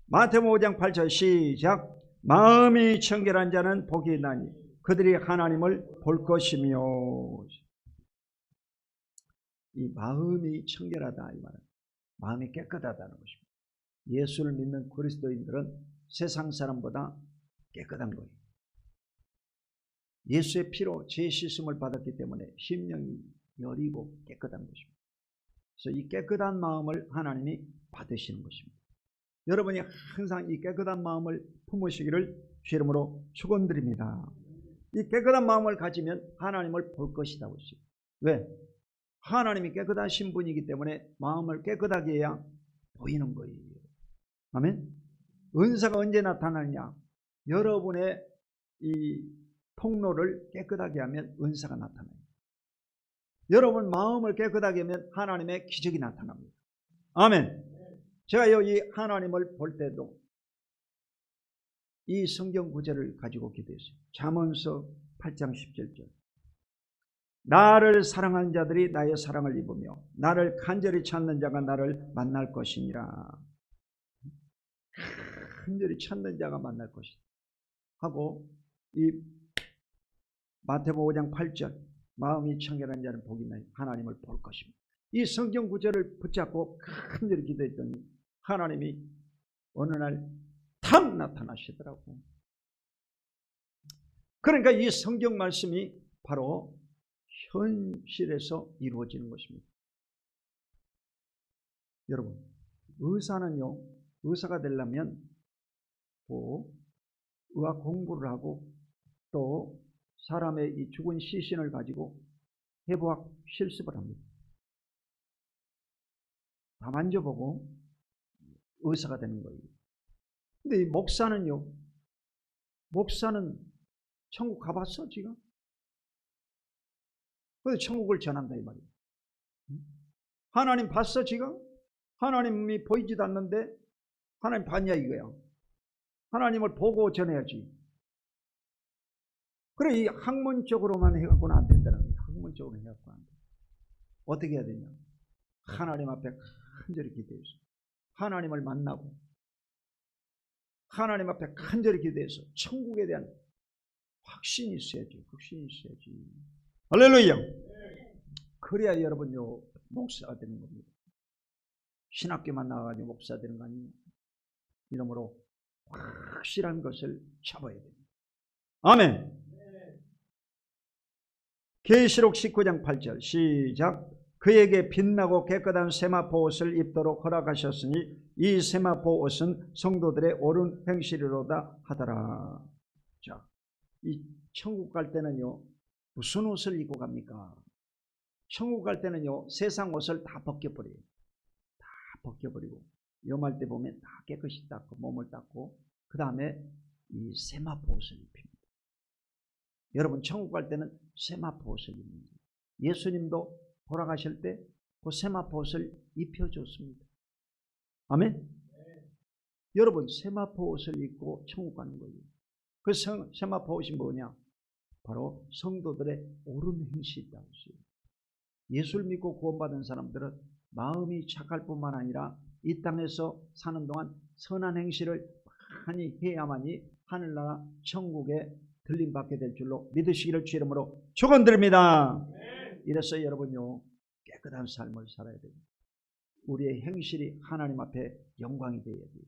마태복음 5장 8절 시작. 마음이 청결한 자는 복이 있나니 그들이 하나님을 볼 것이며. 이 마음이 청결하다 이 말은 마음이 깨끗하다는 것입니다. 예수를 믿는 그리스도인들은 세상 사람보다 깨끗한 거예요. 예수의 피로 죄 씻음을 받았기 때문에 심령이 여리고 깨끗한 것입니다. 그래서 이 깨끗한 마음을 하나님이 받으시는 것입니다. 여러분이 항상 이 깨끗한 마음을 품으시기를 주 이름으로 축원드립니다. 이 깨끗한 마음을 가지면 하나님을 볼 것이다. 왜? 하나님이 깨끗하신 분이기 때문에 마음을 깨끗하게 해야 보이는 거예요. 아멘. 은사가 언제 나타나느냐? 여러분의 이 통로를 깨끗하게 하면 은사가 나타나요. 여러분 마음을 깨끗하게 하면 하나님의 기적이 나타납니다. 아멘. 제가 여기 하나님을 볼 때도 이 성경 구절을 가지고 기도했어요. 잠언서 8장 17절. 나를 사랑하는 자들이 나의 사랑을 입으며 나를 간절히 찾는 자가 나를 만날 것이니라. 간절히 찾는 자가 만날 것이다 하고, 이 마태복음 5장 8절, 마음이 청결한 자는 복이 있나니 하나님을 볼 것입니다. 이 성경 구절을 붙잡고 간절히 기도했더니 하나님이 어느 날 탁 나타나시더라고. 그러니까 이 성경 말씀이 바로 현실에서 이루어지는 것입니다. 여러분, 의사는요, 의사가 되려면 의학 공부를 하고 또 사람의 이 죽은 시신을 가지고 해부학 실습을 합니다. 다 만져보고 의사가 되는 거예요. 근데 이 목사는요, 목사는 천국 가봤어 지금? 그래서 천국을 전한다 이 말이에요. 하나님 봤어 지금? 하나님이 보이지도 않는데 하나님 봤냐 이거야. 하나님을 보고 전해야지. 그래, 이 학문적으로만 해갖고는 안 된다는 거예요. 학문적으로 해갖고는 안 돼. 어떻게 해야 되냐? 하나님 앞에 간절히 기도해서 하나님을 만나고 하나님 앞에 간절히 기도해서 천국에 대한 확신이 있어야지. 확신이 있어야지. 할렐루야. 그래야 여러분요 목사가 되는 겁니다. 신학교만 나와가지고 목사 되는 거 아니에요. 이러므로 확실한 것을 잡아야 됩니다. 아멘. 계시록 19장 8절 시작. 그에게 빛나고 깨끗한 세마포 옷을 입도록 허락하셨으니 이 세마포 옷은 성도들의 옳은 행실이로다 하더라. 자, 이 천국 갈 때는요 무슨 옷을 입고 갑니까? 천국 갈 때는요 세상 옷을 다 벗겨버려요. 다 벗겨버리고 염할 때 보면 다 깨끗이 닦고 몸을 닦고 그 다음에 이 세마포 옷을 입힙니다. 여러분 천국 갈 때는 세마포 옷을 입습니다. 예수님도 돌아가실 때 그 세마포 옷을 입혀줬습니다. 아멘. 여러분 세마포 옷을 입고 천국 가는 거예요. 그 세마포 옷이 뭐냐? 바로 성도들의 옳은 행실이라고 했어요. 예수를 믿고 구원받은 사람들은 마음이 착할 뿐만 아니라 이 땅에서 사는 동안 선한 행실을 많이 해야만이 하늘나라 천국에 들림받게 될 줄로 믿으시기를 주 이름으로 축원드립니다. 이래서 여러분요 깨끗한 삶을 살아야 됩니다. 우리의 행실이 하나님 앞에 영광이 되어야 돼요.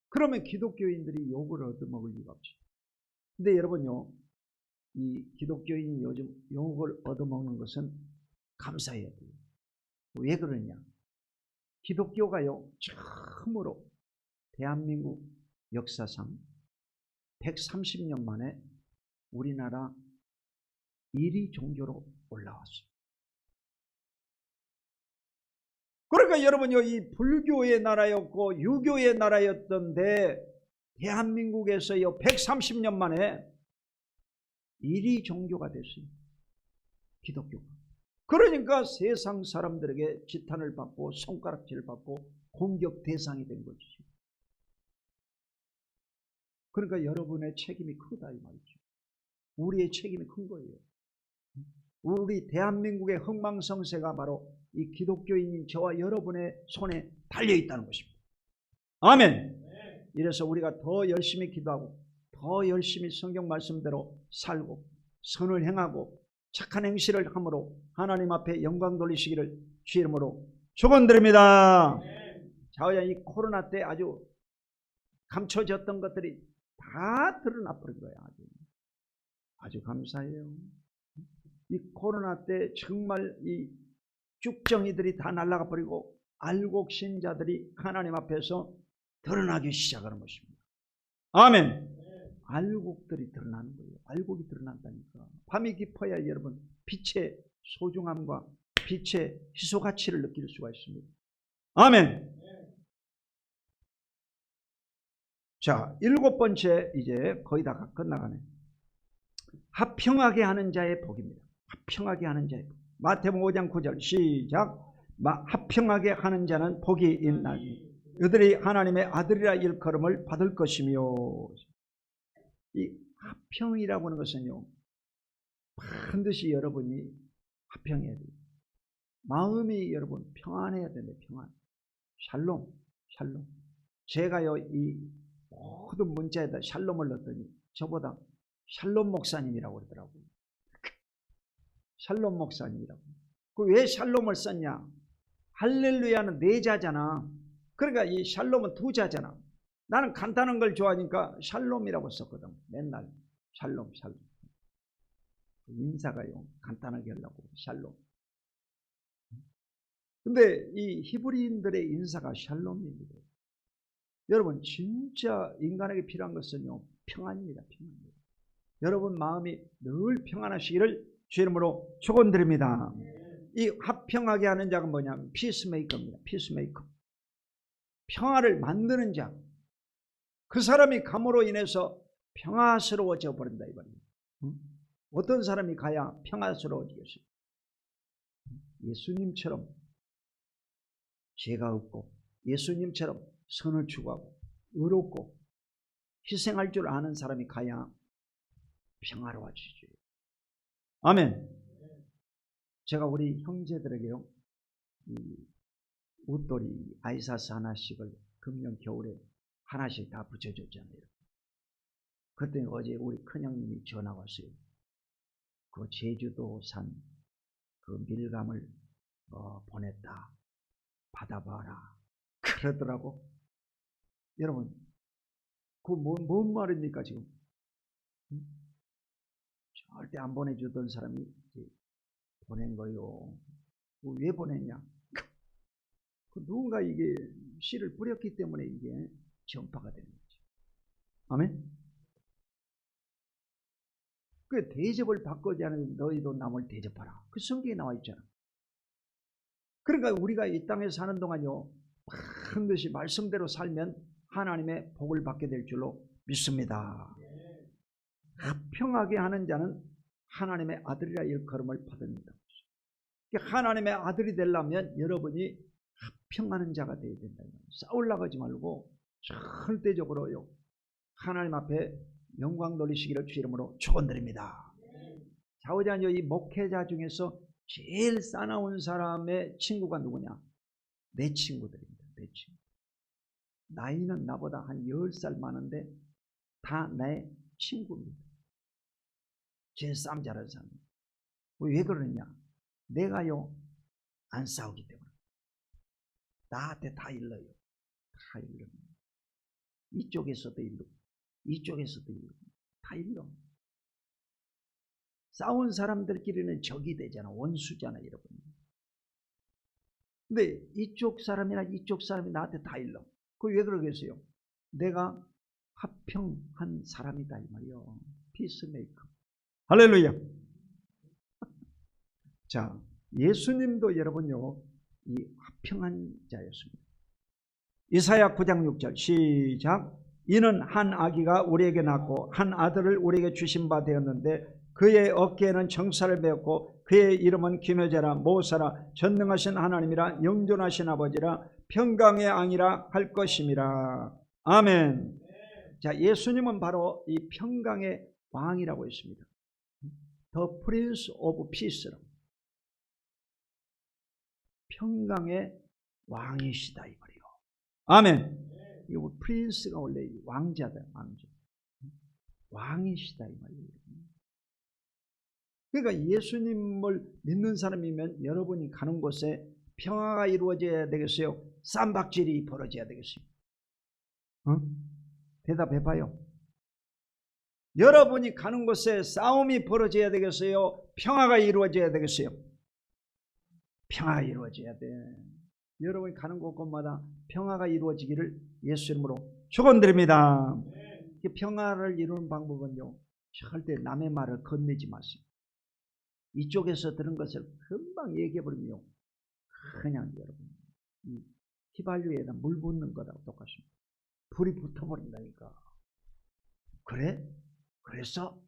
그러면 기독교인들이 욕을 얻어먹을 리가 없죠. 근데 여러분요 이 기독교인이 요즘 욕을 얻어먹는 것은 감사해야 돼요. 왜 그러냐? 기독교가요 처음으로 대한민국 역사상 130년 만에 우리나라 1위 종교로 올라왔어요. 그러니까 여러분요 이 불교의 나라였고 유교의 나라였던데 대한민국에서요 130년 만에 1위 종교가 됐어요. 기독교가. 그러니까 세상 사람들에게 지탄을 받고 손가락질을 받고 공격 대상이 된 거죠. 그러니까 여러분의 책임이 크다 이 말이죠. 우리의 책임이 큰 거예요. 우리 대한민국의 흥망성쇠가 바로 이 기독교인인 저와 여러분의 손에 달려있다는 것입니다. 아멘. 이래서 우리가 더 열심히 기도하고 더 열심히 성경 말씀대로 살고 선을 행하고 착한 행실을 함으로 하나님 앞에 영광 돌리시기를 주 이름으로 축원드립니다. 자, 이 코로나 때 아주 감춰졌던 것들이 다 드러나 버린 거야. 아주. 아주 감사해요. 이 코로나 때 정말 이 쭉정이들이 다 날아가 버리고 알곡 신자들이 하나님 앞에서 드러나기 시작하는 것입니다. 아멘. 알곡들이 드러나는 거예요. 알곡이 드러난다니까. 밤이 깊어야 여러분 빛의 소중함과 빛의 희소 가치를 느낄 수가 있습니다. 아멘. 자, 7번째 이제 거의 다 끝나가네. 합평하게 하는 자의 복입니다. 합평하게 하는 자의 복. 마태복음 5장 9절 시작. 합평하게 하는 자는 복이 있나니 그들이 하나님의 아들이라 일컬음을 받을 것이며. 이 합평이라고 하는 것은요, 반드시 여러분이 합평해야 돼요. 마음이 여러분 평안해야 됩니다. 평안. 샬롬, 샬롬. 제가요 이 모든 문자에다 샬롬을 넣었더니 저보다 샬롬 목사님이라고 그러더라고요. 샬롬 목사님이라고. 그 왜 샬롬을 썼냐? 할렐루야는 네 자잖아. 그러니까 이 샬롬은 두 자잖아. 나는 간단한 걸 좋아하니까 샬롬이라고 썼거든. 맨날 샬롬, 샬롬. 인사가요 간단하게 하려고 샬롬. 근데 이 히브리인들의 인사가 샬롬입니다. 여러분 진짜 인간에게 필요한 것은요 평안입니다. 평안입니다. 여러분 마음이 늘 평안하시기를 주의 이름으로 축원드립니다. 이 합평하게 하는 자가 뭐냐면 피스메이커입니다. 피스메이커. 평화를 만드는 자. 그 사람이 감으로 인해서 평화스러워져 버린다 이 말이에요. 어떤 사람이 가야 평화스러워지겠어요? 예수님처럼 죄가 없고 예수님처럼 선을 추구하고 의롭고 희생할 줄 아는 사람이 가야 평화로워지죠. 아멘. 제가 우리 형제들에게요 이 웃돌이 아이사스 하나씩을 금년 겨울에 하나씩 다 붙여줬잖아요. 그때 어제 우리 큰형님이 전화 왔어요. 그 제주도 산 그 밀감을 보냈다. 받아봐라. 그러더라고. 여러분, 그 뭔 말입니까 지금? 절대 안 보내주던 사람이 보낸 거요. 왜 보냈냐? 그 누군가 이게 씨를 뿌렸기 때문에 이게 전파가 되는 거죠. 아멘. 그 대접을 받고자 하는 너희도 남을 대접하라. 그 성경에 나와 있잖아. 그러니까 우리가 이 땅에 사는 동안요 반드시 말씀대로 살면 하나님의 복을 받게 될 줄로 믿습니다. 합평하게 하는 자는 하나님의 아들이라 일컬음을 받습니다. 하나님의 아들이 되려면 여러분이 합평하는 자가 되어야 된다. 싸우려고 하지 말고 절대적으로요 하나님 앞에 영광 돌리시기를 주 이름으로 축원드립니다. 자오자녀 이 목회자 중에서 제일 싸나운 사람의 친구가 누구냐? 내 친구들입니다. 내 친구. 나이는 나보다 한 10살 많은데 다 내 친구입니다. 제일 싸움 잘하는 사람. 왜 그러느냐? 내가요 안 싸우기 때문에. 나한테 다 일러요. 다 일러. 이쪽에서도 일르고 이쪽에서도 일르고 다 일러. 싸운 사람들끼리는 적이 되잖아. 원수잖아 여러분. 근데 이쪽 사람이나 이쪽 사람이 나한테 다 일러. 그게 왜 그러겠어요? 내가 합평한 사람이다 이 말이요. 피스메이커. 할렐루야. 자, 예수님도 여러분요 이 합평한 자였습니다. 이사야 9장 6절 시작. 이는 한 아기가 우리에게 낳고 한 아들을 우리에게 주신 바 되었는데 그의 어깨에는 정사를 베었고 그의 이름은 기묘자라 모사라 전능하신 하나님이라 영존하신 아버지라 평강의 왕이라 할 것임이라. 아멘. 자, 예수님은 바로 이 평강의 왕이라고 했습니다. The Prince of Peace라고. 평강의 왕이시다 이 말이요. 아멘. 이 프린스가 원래 왕자다, 왕자. 왕이시다 이 말이에요. 그러니까 예수님을 믿는 사람이면 여러분이 가는 곳에 평화가 이루어져야 되겠어요? 쌈박질이 벌어져야 되겠어요? 대답해봐요. 여러분이 가는 곳에 싸움이 벌어져야 되겠어요? 평화가 이루어져야 되겠어요? 평화가 이루어져야 돼. 여러분이 가는 곳곳마다 평화가 이루어지기를 예수 이름으로 축원드립니다. 평화를 이루는 방법은요, 절대 남의 말을 건네지 마세요. 이쪽에서 들은 것을 금방 얘기해버리면 그냥 여러분 휘발유에다 물 붓는 거랑 똑같습니다. 불이 붙어버린다니까. 그래? 그래서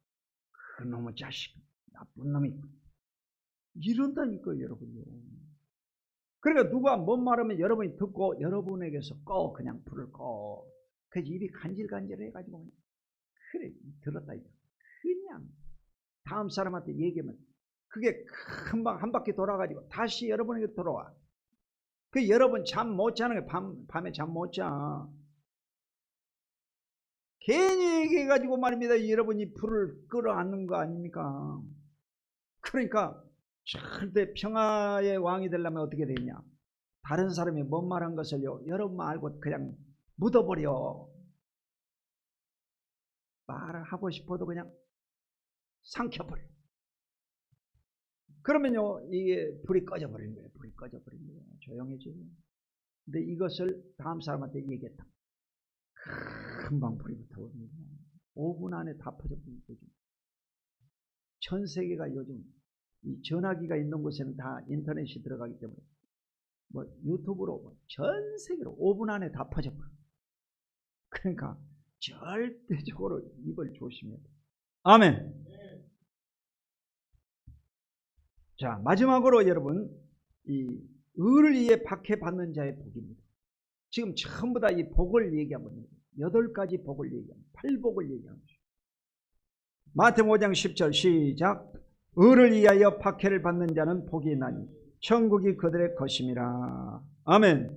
그놈의 자식, 나쁜 놈이 이런다니까 여러분요. 그러니까 누가 뭔 말하면 여러분이 듣고 여러분에게서 꺼, 그냥 불을 꺼. 그래서 입이 간질간질해가지고 그래 들었다 이거. 그냥 다음 사람한테 얘기하면 그게 금방 한 바퀴 돌아가지고 다시 여러분에게 돌아와. 그 여러분 잠 못 자는 게 밤에 잠 못 자. 괜히 얘기해가지고 말입니다. 여러분이 불을 끌어안는 거 아닙니까? 그러니까 절대 평화의 왕이 되려면 어떻게 되냐? 다른 사람이 뭔 말한 것을요, 여러분만 알고 그냥 묻어버려. 말을 하고 싶어도 그냥 삼켜버려. 그러면요, 이게 불이 꺼져버리는 거예요. 불이 꺼져버리는 거예요. 조용해져요. 근데 이것을 다음 사람한테 얘기했다. 금방 불이 붙어버립니다. 5분 안에 다 퍼져버리는 거죠. 전 세계가 요즘 이 전화기가 있는 곳에는 다 인터넷이 들어가기 때문에 뭐 유튜브로 전 세계로 5분 안에 다 퍼져버려요. 그러니까 절대적으로 입을 조심해야 돼요. 아멘. 자, 마지막으로 여러분, 이 의를 위해 박해받는 자의 복입니다. 지금 전부 다 이 복을 얘기하고 있는 거예요. 8가지 복을 얘기합니다. 8복을 얘기하는 거죠. 마태복음 5장 10절 시작. 의를 위하여 박해를 받는 자는 복이 있나니 천국이 그들의 것임이라. 아멘.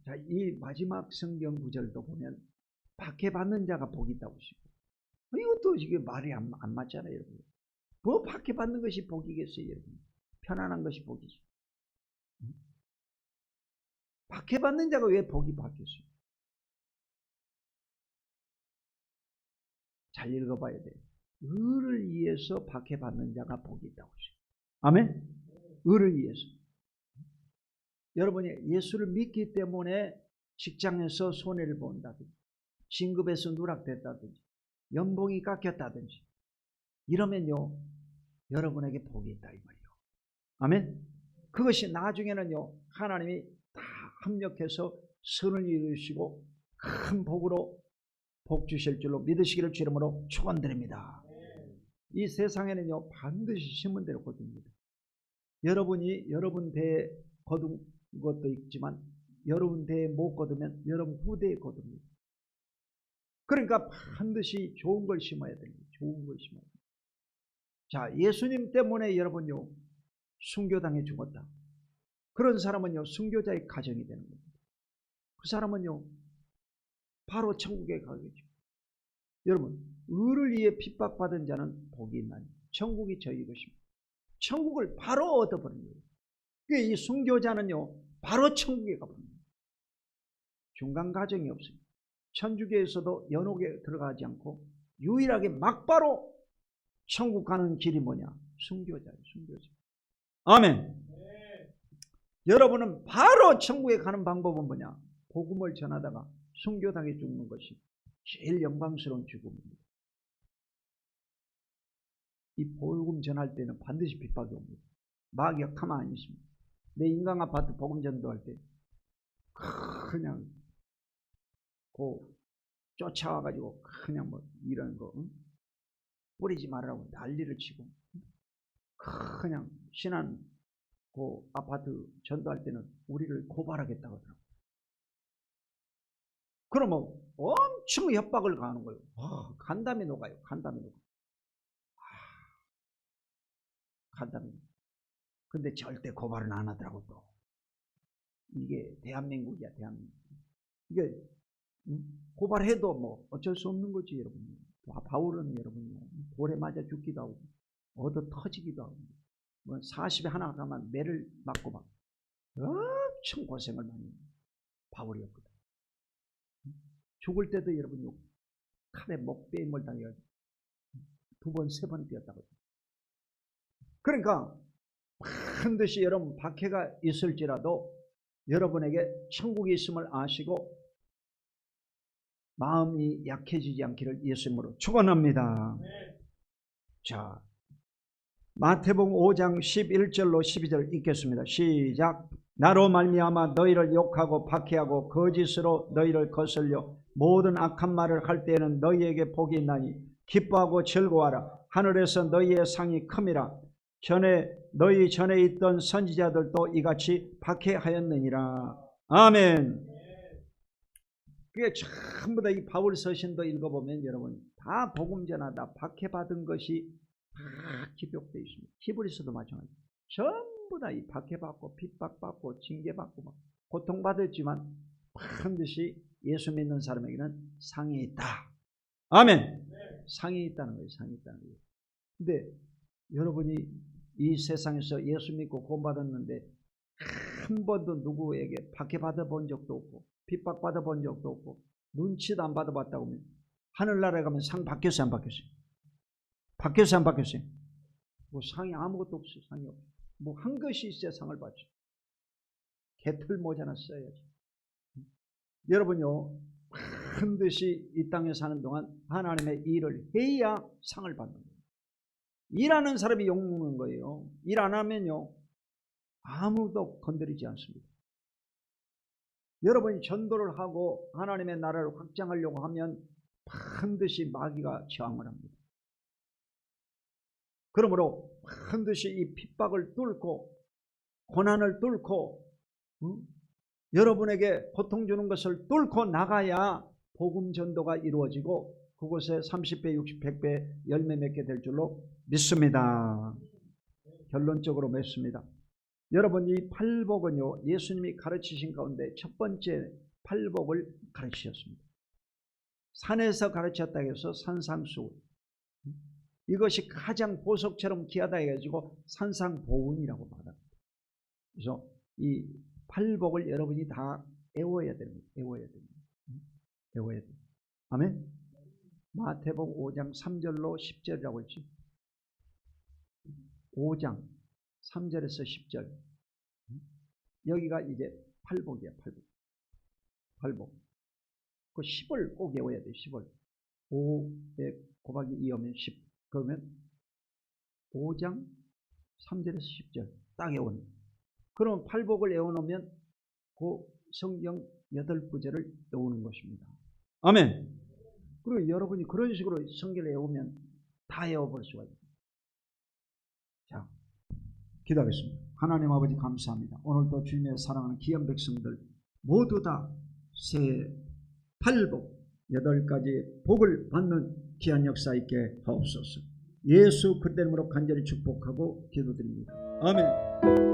자, 이 마지막 성경 구절도 보면 박해받는 자가 복이 있다고 싶어요. 이것도 이게 말이 안 맞잖아요, 여러분. 뭐 박해받는 것이 복이겠어요, 여러분. 편안한 것이 복이죠. 박해받는 자가 왜 복이 받겠어요? 잘 읽어봐야 돼요. 의를 위해서 박해받는 자가 복이 있다고 했어요. 아멘? 의를 위해서. 여러분이 예수를 믿기 때문에 직장에서 손해를 본다든지, 진급에서 누락됐다든지, 연봉이 깎였다든지, 이러면요, 여러분에게 복이 있다 이 말이에요. 아멘? 그것이 나중에는요, 하나님이 다 합력해서 선을 이루시고 큰 복으로 복 주실 줄로 믿으시기를 주 이름으로 축원드립니다. 이 세상에는요, 반드시 심은 대로 거둡니다. 여러분이 여러분 대에 거둔 것도 있지만 여러분 대에 못 거두면 여러분 후대에 거둡니다. 그러니까 반드시 좋은 걸 심어야 됩니다. 좋은 걸 심어야 됩니다. 자, 예수님 때문에 여러분요, 순교당해 죽었다. 그런 사람은요, 순교자의 가정이 되는 겁니다. 그 사람은요, 바로 천국에 가겠죠. 여러분, 의를 위해 핍박받은 자는 복이 있나니 천국이 저희 것입니다. 천국을 바로 얻어버린 거예요. 이 순교자는요, 바로 천국에 가버립니다. 중간 과정이 없습니다. 천주교에서도 연옥에 들어가지 않고 유일하게 막바로 천국 가는 길이 뭐냐? 순교자예요. 순교자. 아멘. 여러분은 바로 천국에 가는 방법은 뭐냐? 복음을 전하다가 순교당해 죽는 것이 제일 영광스러운 죽음입니다. 이 복음 전할 때는 반드시 핍박이 옵니다. 마귀가 가만히 안 있습니다. 내 인강 아파트 복음 전도할 때 그냥 쫓아와가지고 그냥 뭐 이런 거 뿌리지 말라고 난리를 치고, 그냥 신안 아파트 전도할 때는 우리를 고발하겠다고 하더라고요. 그러면 엄청 협박을 가하는 거예요. 간담이 녹아요. 간담이 녹아. 간담이 녹아. 근데 절대 고발은 안 하더라고. 또 이게 대한민국이야, 대한민국. 이게 고발해도 뭐 어쩔 수 없는 거지, 여러분. 바울은 여러분 돌에 맞아 죽기도 하고 얻어 터지기도 하고, 뭐 40에 하나 가면 매를 맞고 막 엄청 고생을 많이 바울이었거든. 죽을 때도 여러분 칼에 목베임을 당해가지고 2번, 3번 뛰었다고. 그러니까 반드시 여러분 박해가 있을지라도 여러분에게 천국이 있음을 아시고 마음이 약해지지 않기를 예수님으로 축원합니다. 자, 마태복음 5장 11절로 12절 읽겠습니다. 시작. 나로 말미암아 너희를 욕하고 박해하고 거짓으로 너희를 거슬려 모든 악한 말을 할 때에는 너희에게 복이 있나니 기뻐하고 즐거워하라. 하늘에서 너희의 상이 큼이라. 너희 전에 있던 선지자들도 이같이 박해하였느니라. 아멘. 그게 전부 다 이 바울 서신도 읽어보면 여러분 다 복음 전하다 박해받은 것이 다 기록되어 있습니다. 히브리서도 마찬가지. 전부 다 이 박해받고 핍박받고 징계받고 막 고통받았지만 반드시 예수 믿는 사람에게는 상이 있다. 아멘. 상이 있다는 거예요. 상이 있다는 거예요. 근데 여러분이 이 세상에서 예수 믿고 구원받았는데 한 번도 누구에게 박해받아 본 적도 없고 핍박받아 본 적도 없고 눈치도 안 받아봤다고 하면 하늘나라에 가면 상 받겠어요? 안 받겠어요? 받겠어요? 안 받겠어요? 뭐 상이 아무것도 없어요. 상이 없어요. 뭐 한 것이 있어야 상을 받죠. 개털 모자나 써야지. 여러분요 반드시 이 땅에 사는 동안 하나님의 일을 해야 상을 받는 거예요. 일하는 사람이 욕먹는 거예요. 일 안 하면요 아무도 건드리지 않습니다. 여러분이 전도를 하고 하나님의 나라를 확장하려고 하면 반드시 마귀가 저항을 합니다. 그러므로 반드시 이 핍박을 뚫고 고난을 뚫고 여러분에게 고통 주는 것을 뚫고 나가야 복음 전도가 이루어지고 그곳에 30배, 60, 100배 열매 맺게 될 줄로 믿습니다. 결론적으로 맺습니다. 여러분 이 팔복은요 예수님이 가르치신 가운데 첫 번째 팔복을 가르치셨습니다. 산에서 가르쳤다 해서 산상수훈, 이것이 가장 보석처럼 귀하다 해가지고 산상보훈이라고 말합니다. 그래서 이 팔복을 여러분이 다 외워야 됩니다. 외워야 됩니다. 외워야 됩니다. 아멘. 마태복음 5장 3절로 10절이라고 했지. 5장 3절에서 10절. 여기가 이제 팔복이야. 팔복. 그 10을 꼭 외워야 돼. 10을. 5에 곱하기 2하면 10. 그러면 5장 3절에서 10절 딱 외우는. 그러면 팔복을 외워놓으면 그 성경 8구절을 외우는 것입니다. 아멘. 그리고 여러분이 그런 식으로 성경을 외우면 다 외워볼 수가 있습니다. 자, 기도하겠습니다. 하나님 아버지 감사합니다. 오늘도 주님의 사랑하는 귀한 백성들 모두 다 새 팔복 8가지 복을 받는 귀한 역사 있게 하옵소서. 예수 그리스도 이름으로 간절히 축복하고 기도드립니다. 아멘.